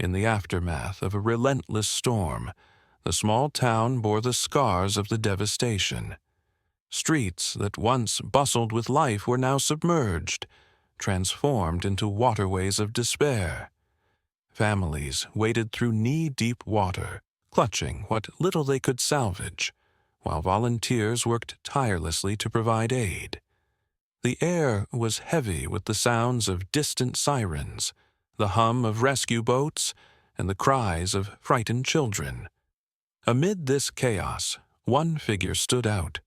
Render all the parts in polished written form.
In the aftermath of a relentless storm, the small town bore the scars of the devastation. Streets that once bustled with life were now submerged, transformed into waterways of despair. Families waded through knee-deep water, clutching what little they could salvage, while volunteers worked tirelessly to provide aid. The air was heavy with the sounds of distant sirens, the hum of rescue boats, and the cries of frightened children. Amid this chaos, one figure stood out,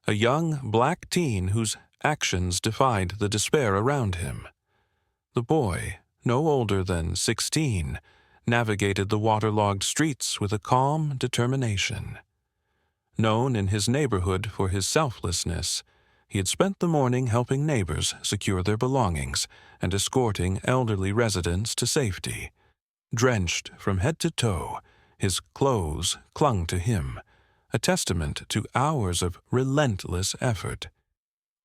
a young black teen whose actions defied the despair around him. The boy, no older than 16, navigated the waterlogged streets with a calm determination. Known in his neighborhood for his selflessness, he had spent the morning helping neighbors secure their belongings and escorting elderly residents to safety. Drenched from head to toe, his clothes clung to him, a testament to hours of relentless effort.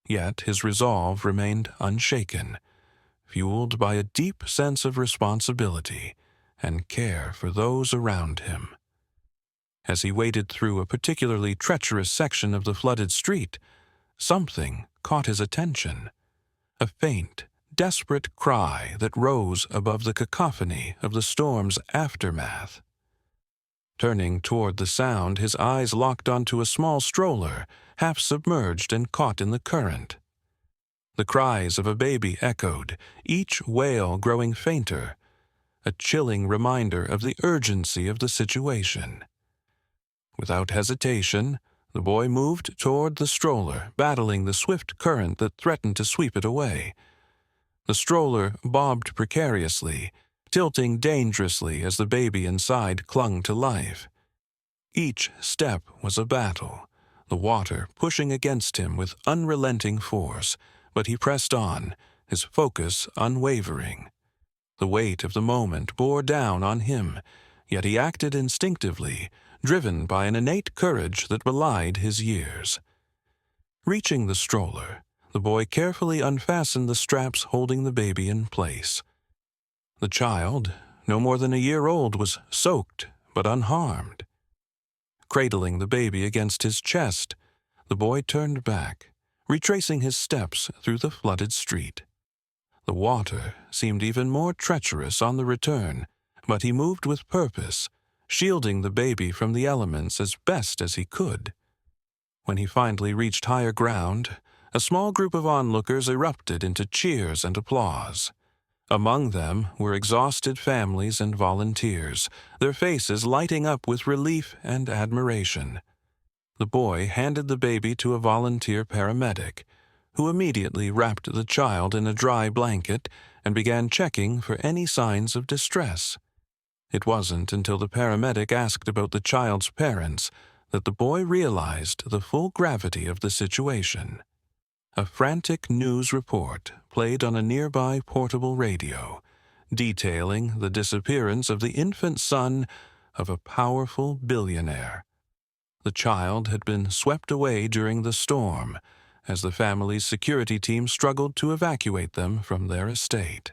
Yet his resolve remained unshaken, fueled by a deep sense of responsibility and care for those around him. As he waded through a particularly treacherous section of the flooded street, something caught his attention. A faint, desperate cry that rose above the cacophony of the storm's aftermath. Turning toward the sound, his eyes locked onto a small stroller, half submerged and caught in the current. The cries of a baby echoed, each wail growing fainter, a chilling reminder of the urgency of the situation. Without hesitation, the boy moved toward the stroller, battling the swift current that threatened to sweep it away. The stroller bobbed precariously, tilting dangerously as the baby inside clung to life. Each step was a battle, the water pushing against him with unrelenting force, but he pressed on, his focus unwavering. The weight of the moment bore down on him, yet he acted instinctively, driven by an innate courage that belied his years. Reaching the stroller, the boy carefully unfastened the straps holding the baby in place. The child, no more than a year old, was soaked but unharmed. Cradling the baby against his chest, the boy turned back, retracing his steps through the flooded street. The water seemed even more treacherous on the return, but he moved with purpose, shielding the baby from the elements as best as he could. When he finally reached higher ground, a small group of onlookers erupted into cheers and applause. Among them were exhausted families and volunteers, their faces lighting up with relief and admiration. The boy handed the baby to a volunteer paramedic, who immediately wrapped the child in a dry blanket and began checking for any signs of distress. It wasn't until the paramedic asked about the child's parents that the boy realized the full gravity of the situation. A frantic news report played on a nearby portable radio, detailing the disappearance of the infant son of a powerful billionaire. The child had been swept away during the storm, as the family's security team struggled to evacuate them from their estate.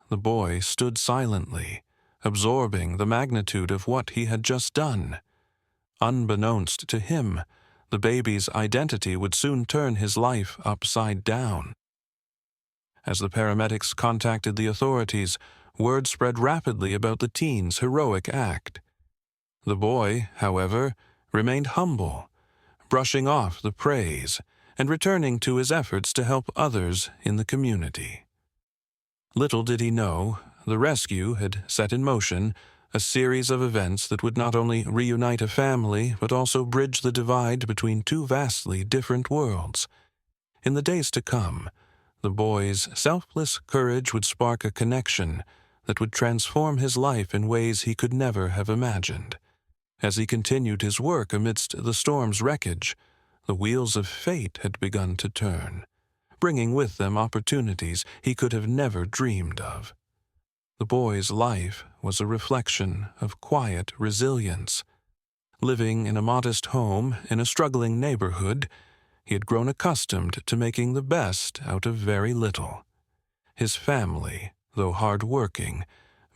The boy stood silently, absorbing the magnitude of what he had just done. Unbeknownst to him, the baby's identity would soon turn his life upside down. As the paramedics contacted the authorities, word spread rapidly about the teen's heroic act. The boy, however, remained humble, brushing off the praise and returning to his efforts to help others in the community. Little did he know, the rescue had set in motion a series of events that would not only reunite a family but also bridge the divide between two vastly different worlds. In the days to come, the boy's selfless courage would spark a connection that would transform his life in ways he could never have imagined. As he continued his work amidst the storm's wreckage, the wheels of fate had begun to turn, bringing with them opportunities he could have never dreamed of. The boy's life was a reflection of quiet resilience. Living in a modest home in a struggling neighborhood, he had grown accustomed to making the best out of very little. His family, though hard-working,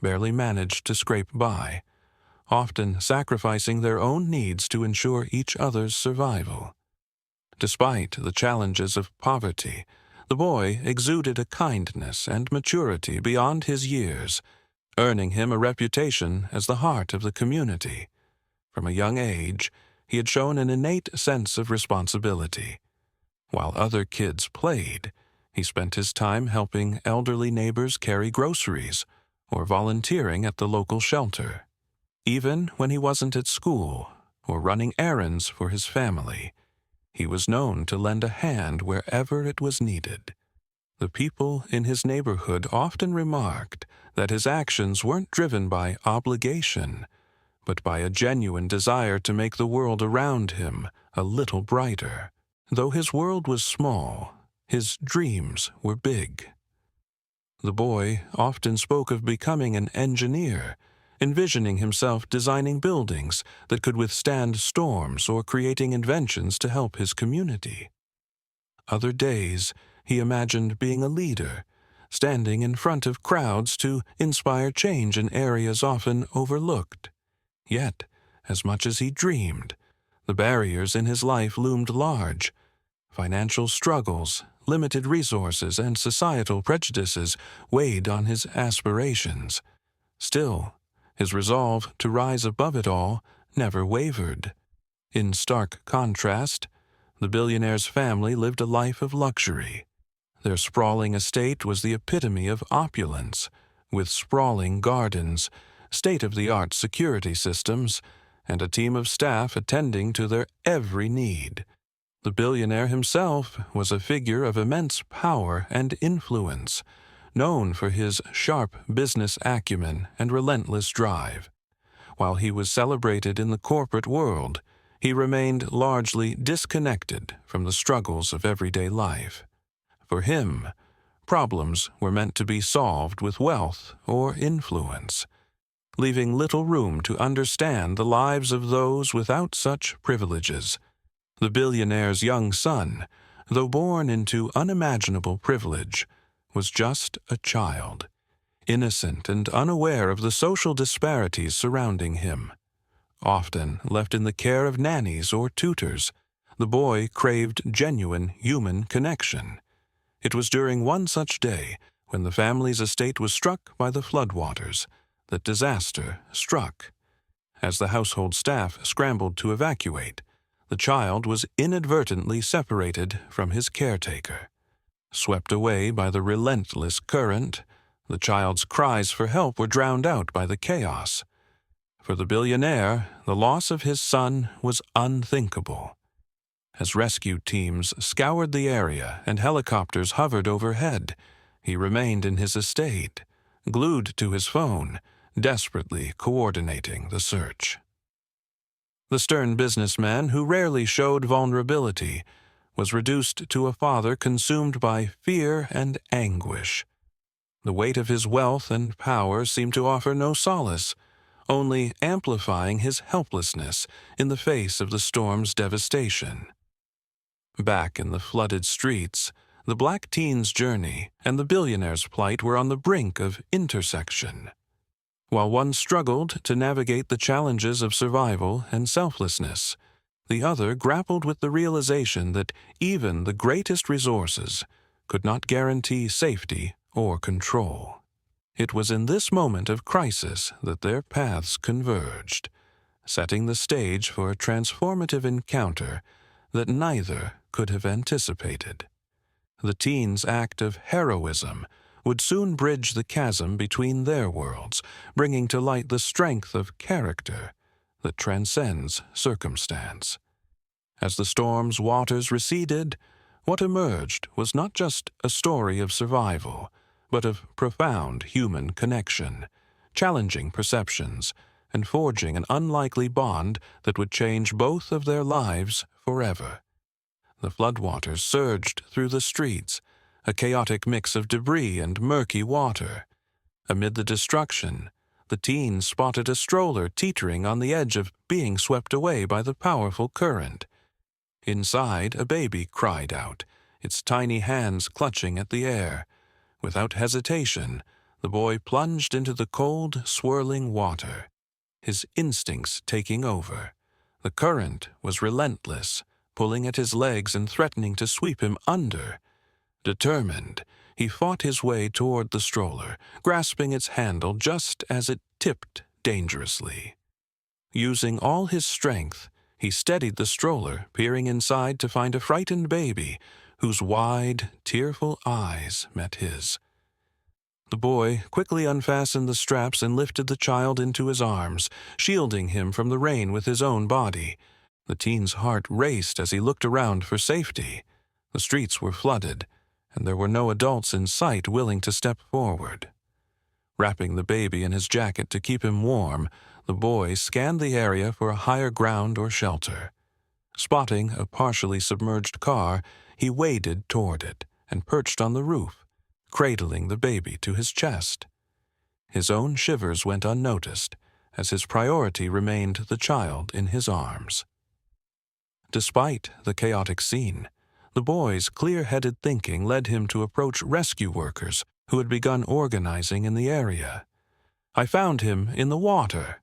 barely managed to scrape by, often sacrificing their own needs to ensure each other's survival. Despite the challenges of poverty, the boy exuded a kindness and maturity beyond his years, earning him a reputation as the heart of the community. From a young age, he had shown an innate sense of responsibility. While other kids played, he spent his time helping elderly neighbors carry groceries or volunteering at the local shelter. Even when he wasn't at school or running errands for his family, he was known to lend a hand wherever it was needed. The people in his neighborhood often remarked that his actions weren't driven by obligation, but by a genuine desire to make the world around him a little brighter. Though his world was small, his dreams were big. The boy often spoke of becoming an engineer, envisioning himself designing buildings that could withstand storms or creating inventions to help his community. Other days, he imagined being a leader, standing in front of crowds to inspire change in areas often overlooked. Yet, as much as he dreamed, the barriers in his life loomed large. Financial struggles, limited resources, and societal prejudices weighed on his aspirations. Still, his resolve to rise above it all never wavered. In stark contrast, the billionaire's family lived a life of luxury. Their sprawling estate was the epitome of opulence, with sprawling gardens, state-of-the-art security systems, and a team of staff attending to their every need. The billionaire himself was a figure of immense power and influence, known for his sharp business acumen and relentless drive. While he was celebrated in the corporate world, he remained largely disconnected from the struggles of everyday life. For him, problems were meant to be solved with wealth or influence, leaving little room to understand the lives of those without such privileges. The billionaire's young son, though born into unimaginable privilege, was just a child, innocent and unaware of the social disparities surrounding him. Often left in the care of nannies or tutors, the boy craved genuine human connection. It was during one such day, when the family's estate was struck by the floodwaters, that disaster struck. As the household staff scrambled to evacuate, the child was inadvertently separated from his caretaker. Swept away by the relentless current, the child's cries for help were drowned out by the chaos. For the billionaire, the loss of his son was unthinkable. As rescue teams scoured the area and helicopters hovered overhead, he remained in his estate, glued to his phone, desperately coordinating the search. The stern businessman, who rarely showed vulnerability, was reduced to a father consumed by fear and anguish. The weight of his wealth and power seemed to offer no solace, only amplifying his helplessness in the face of the storm's devastation. Back in the flooded streets, the black teen's journey and the billionaire's plight were on the brink of intersection. While one struggled to navigate the challenges of survival and selflessness, the other grappled with the realization that even the greatest resources could not guarantee safety or control. It was in this moment of crisis that their paths converged, setting the stage for a transformative encounter that neither could have anticipated. The teen's act of heroism would soon bridge the chasm between their worlds, bringing to light the strength of character that transcends circumstance. As the storm's waters receded, what emerged was not just a story of survival, but of profound human connection, challenging perceptions, and forging an unlikely bond that would change both of their lives forever. The floodwaters surged through the streets, a chaotic mix of debris and murky water. Amid the destruction, the teens spotted a stroller teetering on the edge of being swept away by the powerful current. Inside, a baby cried out, its tiny hands clutching at the air. Without hesitation, The boy plunged into the cold, swirling water, his instincts taking over. The current was relentless, pulling at his legs and threatening to sweep him under. Determined, he fought his way toward the stroller, grasping its handle just as it tipped dangerously. Using all his strength, he steadied the stroller, peering inside to find a frightened baby whose wide, tearful eyes met his. The boy quickly unfastened the straps and lifted the child into his arms, shielding him from the rain with his own body. The teen's heart raced as he looked around for safety. The streets were flooded, and there were no adults in sight willing to step forward. Wrapping the baby in his jacket to keep him warm, the boy scanned the area for a higher ground or shelter. Spotting a partially submerged car, he waded toward it and perched on the roof, cradling the baby to his chest. His own shivers went unnoticed, as his priority remained the child in his arms. Despite the chaotic scene, the boy's clear-headed thinking led him to approach rescue workers who had begun organizing in the area. "I found him in the water,"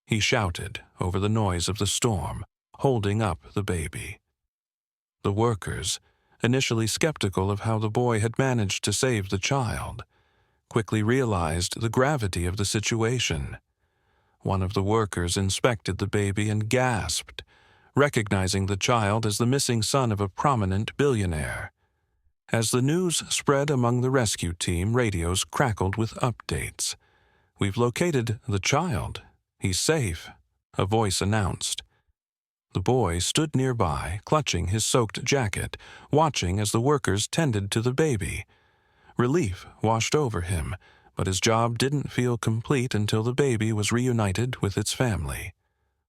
he shouted over the noise of the storm, holding up the baby. The workers, initially skeptical of how the boy had managed to save the child, quickly realized the gravity of the situation. One of the workers inspected the baby and gasped, recognizing the child as the missing son of a prominent billionaire. As the news spread among the rescue team, radios crackled with updates. "We've located the child. He's safe," a voice announced. The boy stood nearby, clutching his soaked jacket, watching as the workers tended to the baby. Relief washed over him, but his job didn't feel complete until the baby was reunited with its family.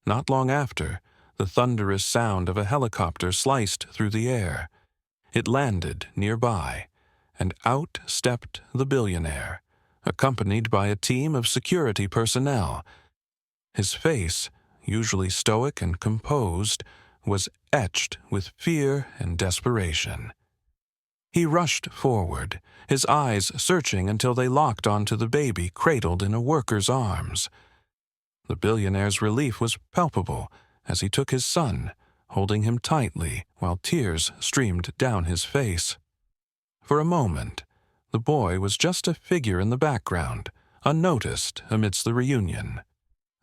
Not long after, the thunderous sound of a helicopter sliced through the air. It landed nearby, and out stepped the billionaire, accompanied by a team of security personnel. His face, usually stoic and composed, was etched with fear and desperation. He rushed forward, his eyes searching until they locked onto the baby cradled in a worker's arms. The billionaire's relief was palpable as he took his son, holding him tightly while tears streamed down his face. For a moment, the boy was just a figure in the background, unnoticed amidst the reunion.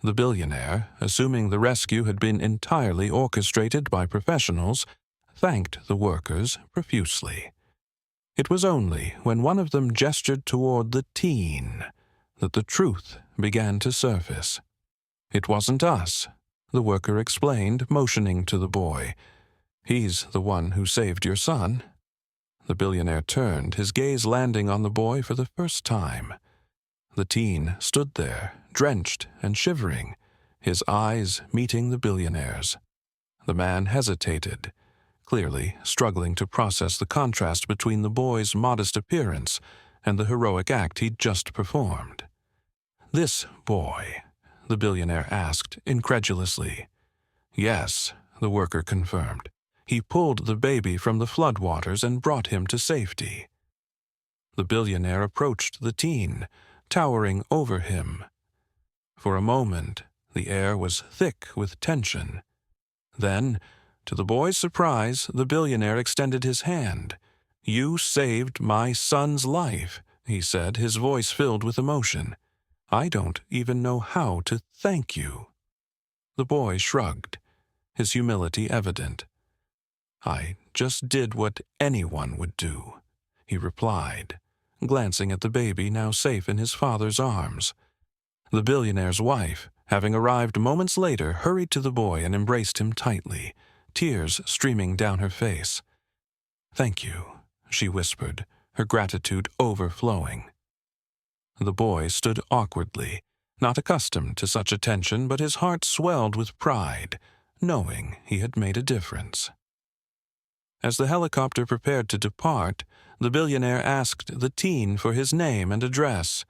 The billionaire, assuming the rescue had been entirely orchestrated by professionals, thanked the workers profusely. It was only when one of them gestured toward the teen that the truth began to surface. "It wasn't us," the worker explained, motioning to the boy. "He's the one who saved your son." The billionaire turned, his gaze landing on the boy for the first time. The teen stood there, drenched and shivering, his eyes meeting the billionaire's. The man hesitated, clearly struggling to process the contrast between the boy's modest appearance and the heroic act he'd just performed. "This boy?" the billionaire asked incredulously. "Yes," the worker confirmed. "He pulled the baby from the floodwaters and brought him to safety." The billionaire approached the teen, towering over him. For a moment, the air was thick with tension. Then, to the boy's surprise, the billionaire extended his hand. "You saved my son's life," he said, his voice filled with emotion. "I don't even know how to thank you." The boy shrugged, his humility evident. "I just did what anyone would do," he replied, glancing at the baby now safe in his father's arms. The billionaire's wife, having arrived moments later, hurried to the boy and embraced him tightly, tears streaming down her face. "Thank you," she whispered, her gratitude overflowing. The boy stood awkwardly, not accustomed to such attention, but his heart swelled with pride, knowing he had made a difference. As the helicopter prepared to depart, the billionaire asked the teen for his name and address.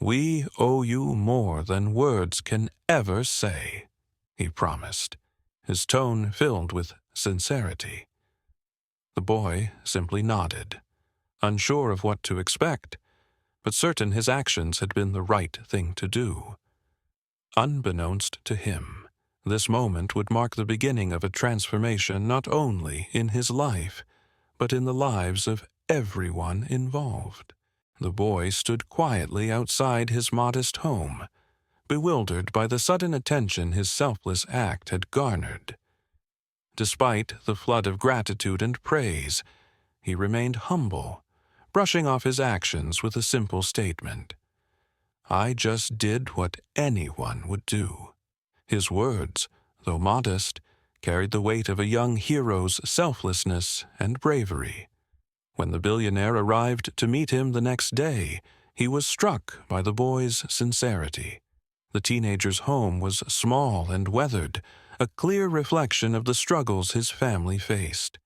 "We owe you more than words can ever say," he promised, his tone filled with sincerity. The boy simply nodded, unsure of what to expect, but certain his actions had been the right thing to do. Unbeknownst to him, this moment would mark the beginning of a transformation not only in his life, but in the lives of everyone involved. The boy stood quietly outside his modest home, bewildered by the sudden attention his selfless act had garnered. Despite the flood of gratitude and praise, he remained humble, brushing off his actions with a simple statement. "I just did what anyone would do." His words, though modest, carried the weight of a young hero's selflessness and bravery. When the billionaire arrived to meet him the next day, he was struck by the boy's sincerity. The teenager's home was small and weathered, a clear reflection of the struggles his family faced.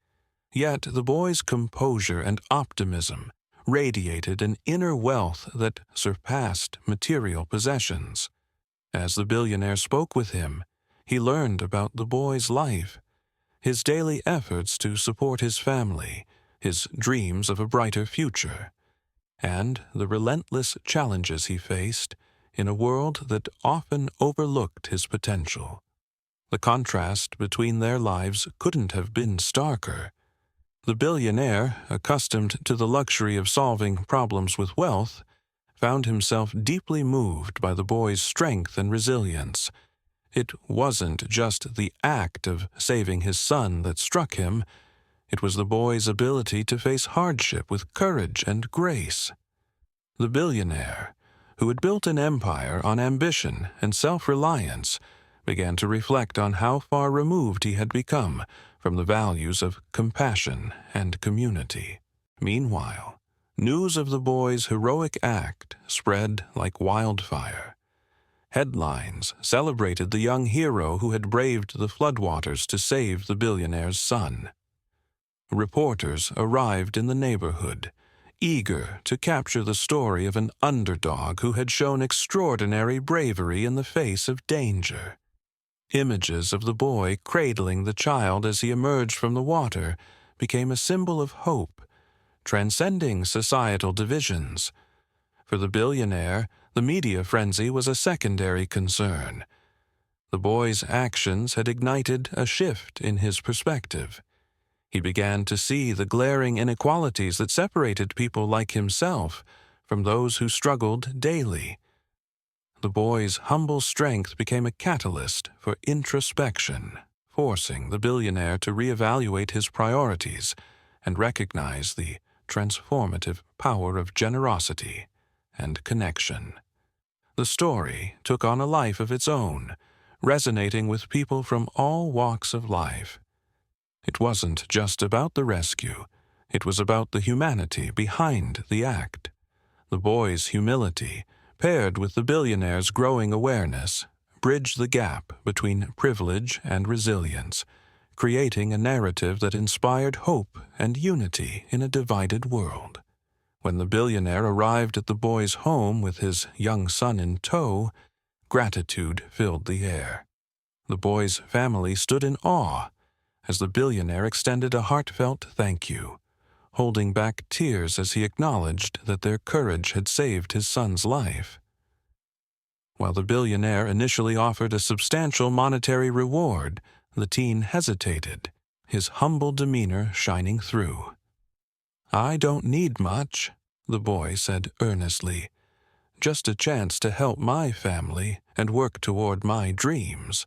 Yet the boy's composure and optimism radiated an inner wealth that surpassed material possessions. As the billionaire spoke with him, he learned about the boy's life, his daily efforts to support his family, his dreams of a brighter future, and the relentless challenges he faced in a world that often overlooked his potential. The contrast between their lives couldn't have been starker. The billionaire, accustomed to the luxury of solving problems with wealth, found himself deeply moved by the boy's strength and resilience. It wasn't just the act of saving his son that struck him, it was the boy's ability to face hardship with courage and grace. The billionaire, who had built an empire on ambition and self-reliance, began to reflect on how far removed he had become from the values of compassion and community. Meanwhile, news of the boy's heroic act spread like wildfire. Headlines celebrated the young hero who had braved the floodwaters to save the billionaire's son. Reporters arrived in the neighborhood, eager to capture the story of an underdog who had shown extraordinary bravery in the face of danger. Images of the boy cradling the child as he emerged from the water became a symbol of hope, transcending societal divisions. For the billionaire, the media frenzy was a secondary concern. The boy's actions had ignited a shift in his perspective. He began to see the glaring inequalities that separated people like himself from those who struggled daily. The boy's humble strength became a catalyst for introspection, forcing the billionaire to reevaluate his priorities and recognize the transformative power of generosity and connection. The story took on a life of its own, resonating with people from all walks of life. It wasn't just about the rescue, it was about the humanity behind the act. The boy's humility, paired with the billionaire's growing awareness, bridged the gap between privilege and resilience, creating a narrative that inspired hope and unity in a divided world. When the billionaire arrived at the boy's home with his young son in tow, gratitude filled the air. The boy's family stood in awe as the billionaire extended a heartfelt thank you, holding back tears as he acknowledged that their courage had saved his son's life. While the billionaire initially offered a substantial monetary reward, the teen hesitated, his humble demeanor shining through. "I don't need much," the boy said earnestly. "Just a chance to help my family and work toward my dreams."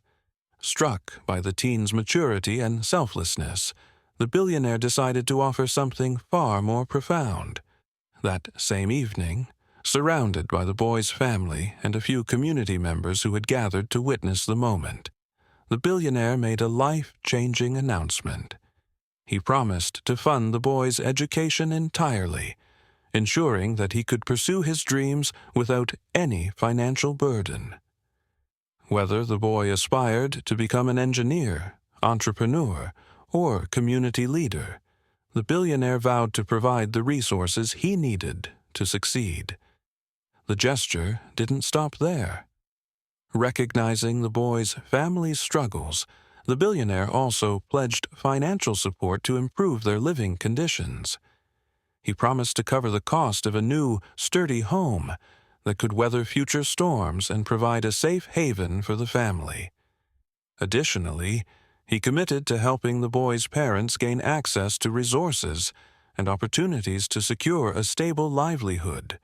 Struck by the teen's maturity and selflessness, the billionaire decided to offer something far more profound. That same evening, surrounded by the boy's family and a few community members who had gathered to witness the moment, the billionaire made a life-changing announcement. He promised to fund the boy's education entirely, ensuring that he could pursue his dreams without any financial burden. Whether the boy aspired to become an engineer, entrepreneur, or community leader, the billionaire vowed to provide the resources he needed to succeed. The gesture didn't stop there. Recognizing the boy's family's struggles, the billionaire also pledged financial support to improve their living conditions. He promised to cover the cost of a new, sturdy home that could weather future storms and provide a safe haven for the family. Additionally, he committed to helping the boy's parents gain access to resources and opportunities to secure a stable livelihood.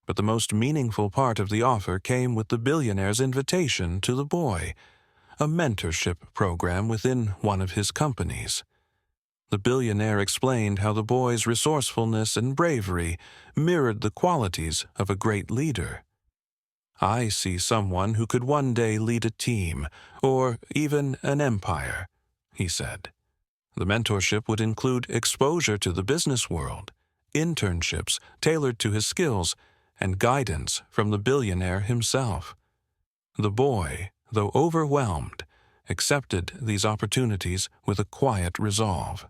But the most meaningful part of the offer came with the billionaire's invitation to the boy, a mentorship program within one of his companies. The billionaire explained how the boy's resourcefulness and bravery mirrored the qualities of a great leader. "I see someone who could one day lead a team, or even an empire," he said. The mentorship would include exposure to the business world, internships tailored to his skills, and guidance from the billionaire himself. The boy, though overwhelmed, accepted these opportunities with a quiet resolve.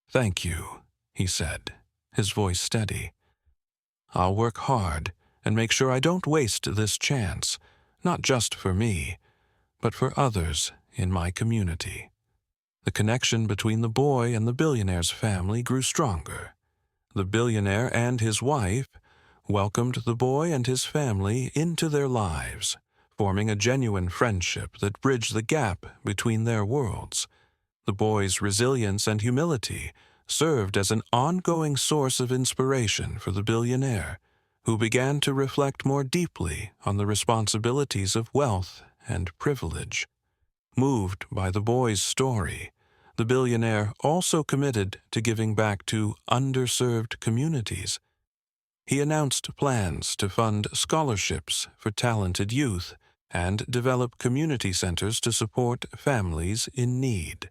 "Thank you," he said, his voice steady. "I'll work hard and make sure I don't waste this chance, not just for me, but for others in my community." The connection between the boy and the billionaire's family grew stronger. The billionaire and his wife welcomed the boy and his family into their lives, forming a genuine friendship that bridged the gap between their worlds. The boy's resilience and humility served as an ongoing source of inspiration for the billionaire, who began to reflect more deeply on the responsibilities of wealth and privilege. Moved by the boy's story, the billionaire also committed to giving back to underserved communities. He announced plans to fund scholarships for talented youth and develop community centers to support families in need.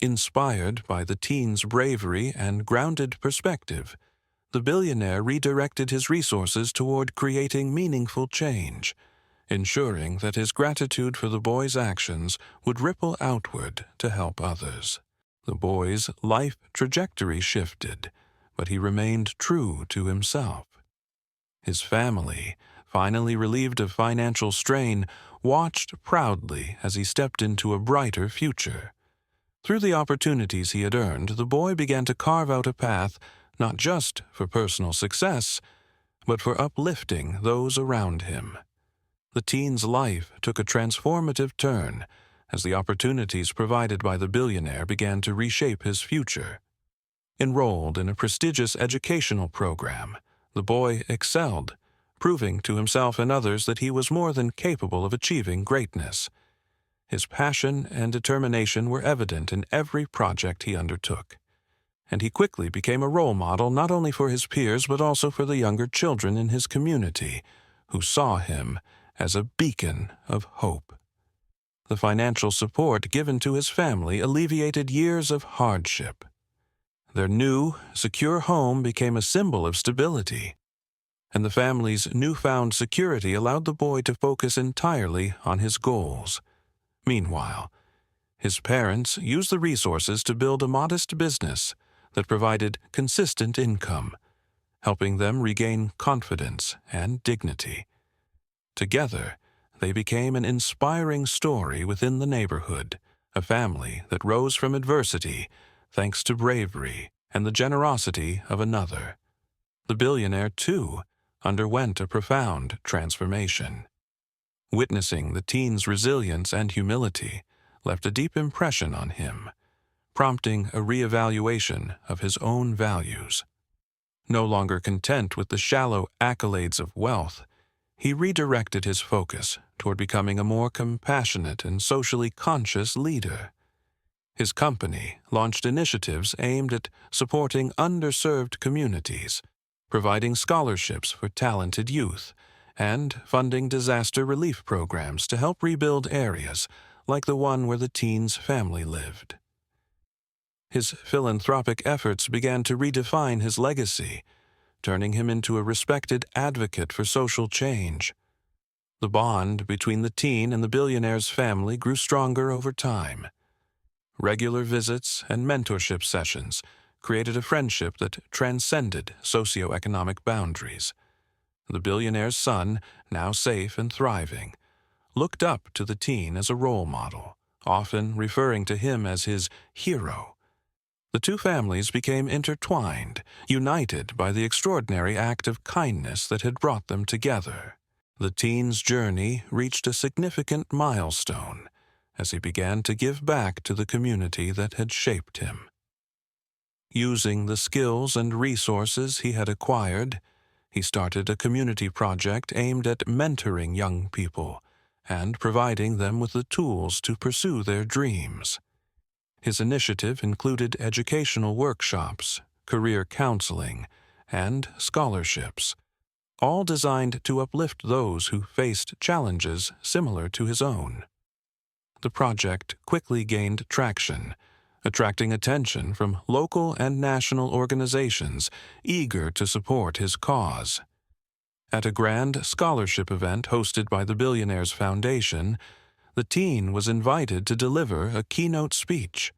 Inspired by the teen's bravery and grounded perspective, the billionaire redirected his resources toward creating meaningful change, ensuring that his gratitude for the boy's actions would ripple outward to help others. The boy's life trajectory shifted, but he remained true to himself. His family, finally relieved of financial strain, watched proudly as he stepped into a brighter future. Through the opportunities he had earned, the boy began to carve out a path not just for personal success, but for uplifting those around him. The teen's life took a transformative turn as the opportunities provided by the billionaire began to reshape his future. Enrolled in a prestigious educational program, the boy excelled, proving to himself and others that he was more than capable of achieving greatness. His passion and determination were evident in every project he undertook, and he quickly became a role model not only for his peers but also for the younger children in his community, who saw him as a beacon of hope. The financial support given to his family alleviated years of hardship. Their new, secure home became a symbol of stability, and the family's newfound security allowed the boy to focus entirely on his goals. Meanwhile, his parents used the resources to build a modest business that provided consistent income, helping them regain confidence and dignity. Together, they became an inspiring story within the neighborhood, a family that rose from adversity thanks to bravery and the generosity of another. The billionaire, too, underwent a profound transformation. Witnessing the teen's resilience and humility left a deep impression on him, prompting a reevaluation of his own values. No longer content with the shallow accolades of wealth, he redirected his focus toward becoming a more compassionate and socially conscious leader. His company launched initiatives aimed at supporting underserved communities, providing scholarships for talented youth, and funding disaster relief programs to help rebuild areas like the one where the teen's family lived. His philanthropic efforts began to redefine his legacy, turning him into a respected advocate for social change. The bond between the teen and the billionaire's family grew stronger over time. Regular visits and mentorship sessions created a friendship that transcended socioeconomic boundaries. The billionaire's son, now safe and thriving, looked up to the teen as a role model, often referring to him as his hero. The two families became intertwined, united by the extraordinary act of kindness that had brought them together. The teen's journey reached a significant milestone as he began to give back to the community that had shaped him. Using the skills and resources he had acquired, he started a community project aimed at mentoring young people and providing them with the tools to pursue their dreams. His initiative included educational workshops, career counseling, and scholarships, all designed to uplift those who faced challenges similar to his own. The project quickly gained traction, attracting attention from local and national organizations eager to support his cause. At a grand scholarship event hosted by the Billionaire's Foundation, the teen was invited to deliver a keynote speech.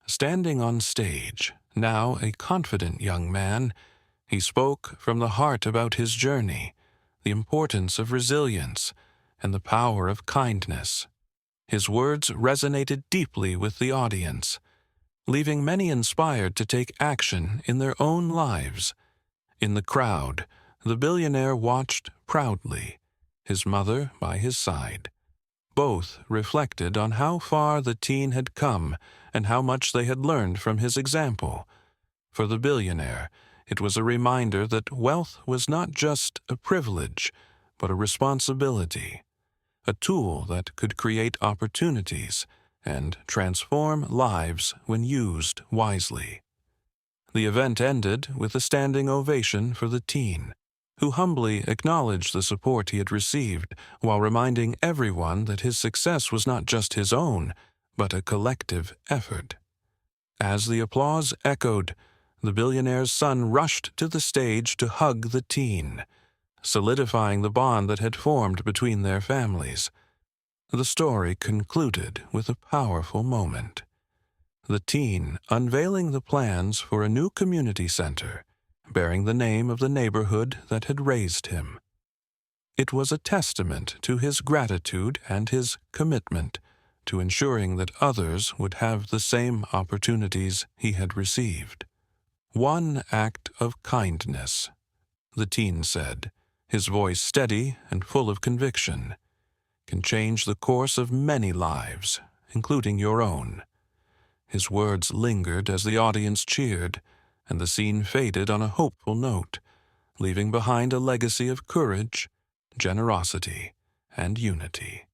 Standing on stage, now a confident young man, he spoke from the heart about his journey, the importance of resilience, and the power of kindness. His words resonated deeply with the audience, leaving many inspired to take action in their own lives. In the crowd, the billionaire watched proudly, his mother by his side. Both reflected on how far the teen had come and how much they had learned from his example. For the billionaire, it was a reminder that wealth was not just a privilege, but a responsibility, a tool that could create opportunities and transform lives when used wisely. The event ended with a standing ovation for the teen, who humbly acknowledged the support he had received while reminding everyone that his success was not just his own, but a collective effort. As the applause echoed, the billionaire's son rushed to the stage to hug the teen, solidifying the bond that had formed between their families. The story concluded with a powerful moment. The teen unveiling the plans for a new community center, bearing the name of the neighborhood that had raised him. It was a testament to his gratitude and his commitment to ensuring that others would have the same opportunities he had received. "One act of kindness," the teen said, his voice steady and full of conviction, "can change the course of many lives, including your own." His words lingered as the audience cheered, and the scene faded on a hopeful note, leaving behind a legacy of courage, generosity, and unity.